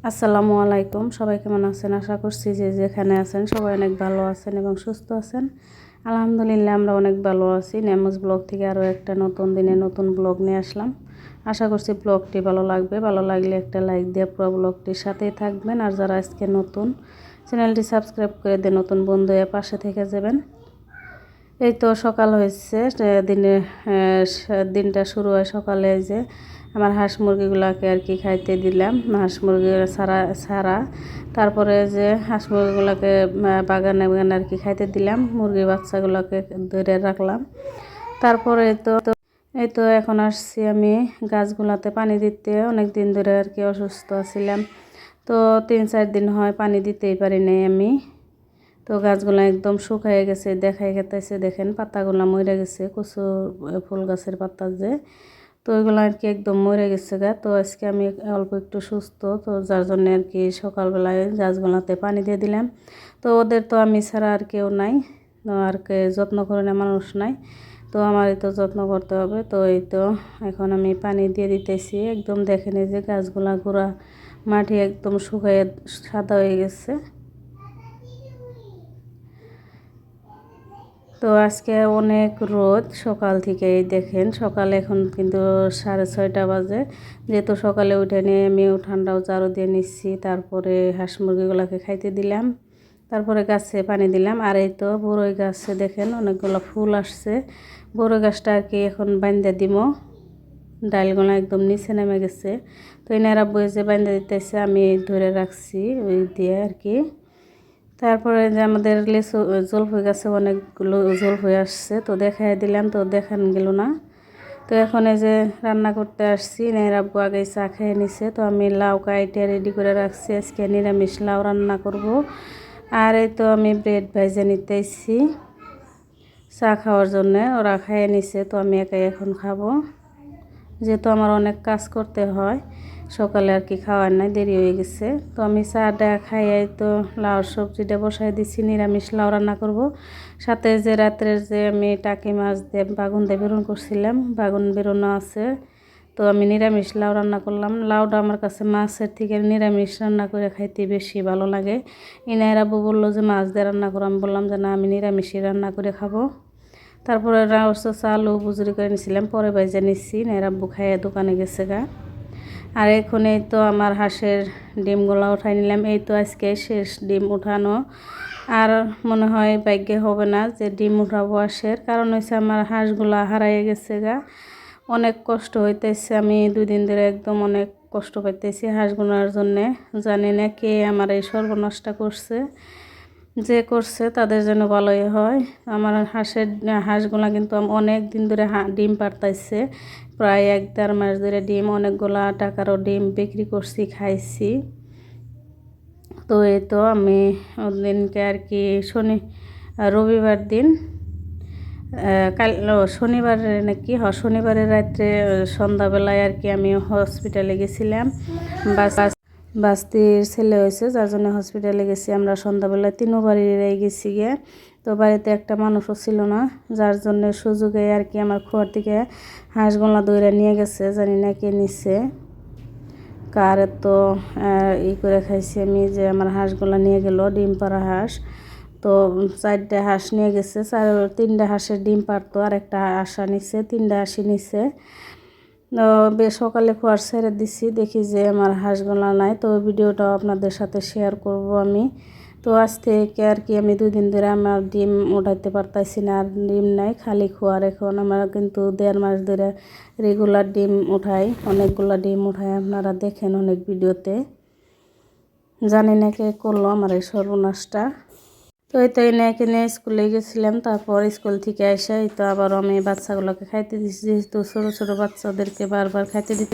আসসালামু আলাইকুম, সবাই কেমন আছেন? আশা করছি যে যেখানে আছেন সবাই অনেক ভালো আছেন এবং সুস্থ আছেন। আলহামদুলিল্লাহ আমরা অনেক ভালো আছি। নেমোজ ব্লগ থেকে আরও একটা নতুন দিনে নতুন ব্লগ নিয়ে আসলাম। আশা করছি ব্লগটি ভালো লাগবে। ভালো লাগলে একটা লাইক দিয়ে পুরো ব্লগটির সাথেই থাকবেন। আর যারা আজকে নতুন, চ্যানেলটি সাবস্ক্রাইব করে দিয়ে নতুন বন্ধু হয়ে পাশে থেকে যাবেন। এই তো সকাল হয়েছে, দিনটা শুরু হয় সকালে। যে আমার হাঁস মুরগিগুলোকে আর কি খাইতে দিলাম, হাঁস মুরগি ছাড়া তারপরে যে হাঁস মুরগিগুলোকে বাগানে বাগানে আর কি খাইতে দিলাম, মুরগি বাচ্চাগুলোকে ধরে রাখলাম। তারপরে এই তো এখন আসছি আমি গাছগুলোতে পানি দিতে। অনেক দিন ধরে আর কি অসুস্থ ছিলাম, তো 3-4 দিন হয় পানি দিতেই পারি নাই আমি। তো গাছগুলো একদম শুকিয়ে গেছে, দেখাই গেতেছে। দেখেন পাতাগুলো মরে গেছে, কচু ফুল গাছের পাতা যে, তো ওইগুলো আর কি একদম মরে গেছে গা। তো আজকে আমি অল্প একটু সুস্থ, তো যার জন্য আর কি সকালবেলায় গাছগুলোতে পানি দিয়ে দিলাম। তো ওদের তো আমি ছাড়া আর কেউ নাই, আর কে যত্ন করে না মানুষ নাই, তো আমারই তো যত্ন করতে হবে। তো এই তো এখন আমি পানি দিয়ে দিতেছি। একদম দেখেন এই যে গাছগুলা গোড়া মাটি একদম শুকিয়ে সাদা হয়ে গেছে। তো আজকে অনেক রোদ সকাল থেকেই, দেখেন সকালে এখন কিন্তু 6:30 বাজে। যেহেতু সকালে উঠে নিয়ে আমি উঠানটাও ঝাড়ু দিয়ে নিচ্ছি, তারপরে হাঁস মুরগিগুলোকে খাইতে দিলাম, তারপরে গাছে পানি দিলাম। আর এই তো বড়ই গাছে দেখেন অনেকগুলো ফুল আসছে। বড়ই গাছটা আর কি এখন বান্ধে দিব, ডালগুলো একদম নিচে নেমে গেছে। তো এনারা বই যে বান্ধে দিতেছে, আমি ধরে রাখছি ওই দিয়ে আর কি। তারপরে যে আমাদের লিচু জলফই গাছে অনেকগুলো জলফই আসছে, তো দেখাই দিলাম, তো দেখান গেল না। তো এখন এই যে রান্না করতে আসছি, এর আব্বু আগে চা খেয়ে নিছে, তো আমি লাউ কাইটে রেডি করে রাখছি। আজকে নিরামিষ লাউ রান্না করব। আর এই তো আমি ব্রেড ভেজে নিতেছি চা খাওয়ার জন্য। ওরা খেয়ে নিছে, তো আমি একাই এখন খাবো, যেহেতু আমার অনেক কাজ করতে হয়। সকালে আর কি খাওয়ার নাই, দেরি হয়ে গেছে। তো আমি চাটা খাইয়াই তো লাউর সবজিটা বসাই দিছি, নিরামিষ লাউ রান্না করব। সাথে যে রাত্রের যে আমি টাকি মাছ দিয়ে বাগুন দিয়ে বেরোন করছিলাম, বাগুন বেরোনো আছে, তো আমি নিরামিষ লাউ রান্না করলাম। লাউটা আমার কাছে মাছের থেকে নিরামিষ রান্না করে খাইতে বেশি ভালো লাগে। ইনায়ের আব্বু বললো যে মাছ দিয়ে রান্না করো, আমি বললাম যে না, আমি নিরামিষই রান্না করে খাবো। তারপরে রাউস চালু বুজুরি করে নিয়েছিলাম, পরে বাইজে নিচ্ছি। এর আব্বু খাইয়ে দোকানে গেছে গা। আর এখন এই তো আমার হাঁসের ডিমগুলো উঠাই নিলাম। এই তো আজকে শেষ ডিম উঠানো, আর মনে হয় ভাগ্যে হবে না যে ডিম উঠাবো হাঁসের। কারণ হচ্ছে আমার হাঁসগুলা হারাইয়ে গেছে গা, অনেক কষ্ট হইতেছে। আমি 2 দিন ধরে একদম অনেক কষ্ট পাইতেছি হাঁসগুলোর জন্যে। জানি না কে আমার এই সর্বনাশটা করছে, যে করছে তাদের যেন ভালোই হয়। আমার হাঁসগুলা কিন্তু অনেক দিন ধরে ডিম পারতাইছে, প্রায় 1-1.5 মাস ধরে ডিম, অনেকগুলা টাকারও ডিম বিক্রি করছি, খাইছি। তো এই তো আমি দিনকে আর কি রবিবার দিন, শনিবারে নাকি শনিবারের রাত্রে সন্ধ্যাবেলায় আর কি আমি হসপিটালে গেছিলাম। বাস্তির ছেলে হয়েছে, যার জন্য হসপিটালে গেছি। আমরা সন্ধ্যাবেলায় 3 বাড়ির গেছি গিয়ে। তো বাড়িতে একটা মানুষও ছিল না, যার জন্য সুযোগে আর কি আমার খোয়ার থেকে হাঁসগুলা দৌড়ে নিয়ে গেছে। জানি না কে নিচ্ছে, কার তো করে খাইছি আমি, যে আমার হাঁসগুলা নিয়ে গেল, ডিম পাড়া হাঁস। তো 4টা হাঁস নিয়ে গেছে, 3টা হাঁসের ডিম পারতো, আর একটা আশা নিচ্ছে, 3টা হাঁসই নিচ্ছে। সকালে খোয়ার ছেড়ে দিছি, দেখি যে আমার হাঁসগুলা নাই। তো ভিডিওটাও আপনাদের সাথে শেয়ার করব আমি। তো আজ থেকে আর কি আমি 2 দিন ধরে আমার ডিম উঠাইতে পারতাইছি না, আর ডিম নাই, খালি খোয়ার। এখন আমার কিন্তু 1.5 মাস ধরে রেগুলার ডিম উঠাই, অনেকগুলা ডিম উঠাই, আপনারা দেখেন অনেক ভিডিওতে। জানি না কে করলো আমার এই সর্বনাশটা। তো এই তো এনে কিনে স্কুলে গেছিলাম, তারপর স্কুল থেকে এসে তো আবার আমি বাচ্চাগুলোকে খাইতে দিচ্ছি, যেহেতু ছোটো ছোটো বাচ্চাদেরকে বারবার খাইতে দিতে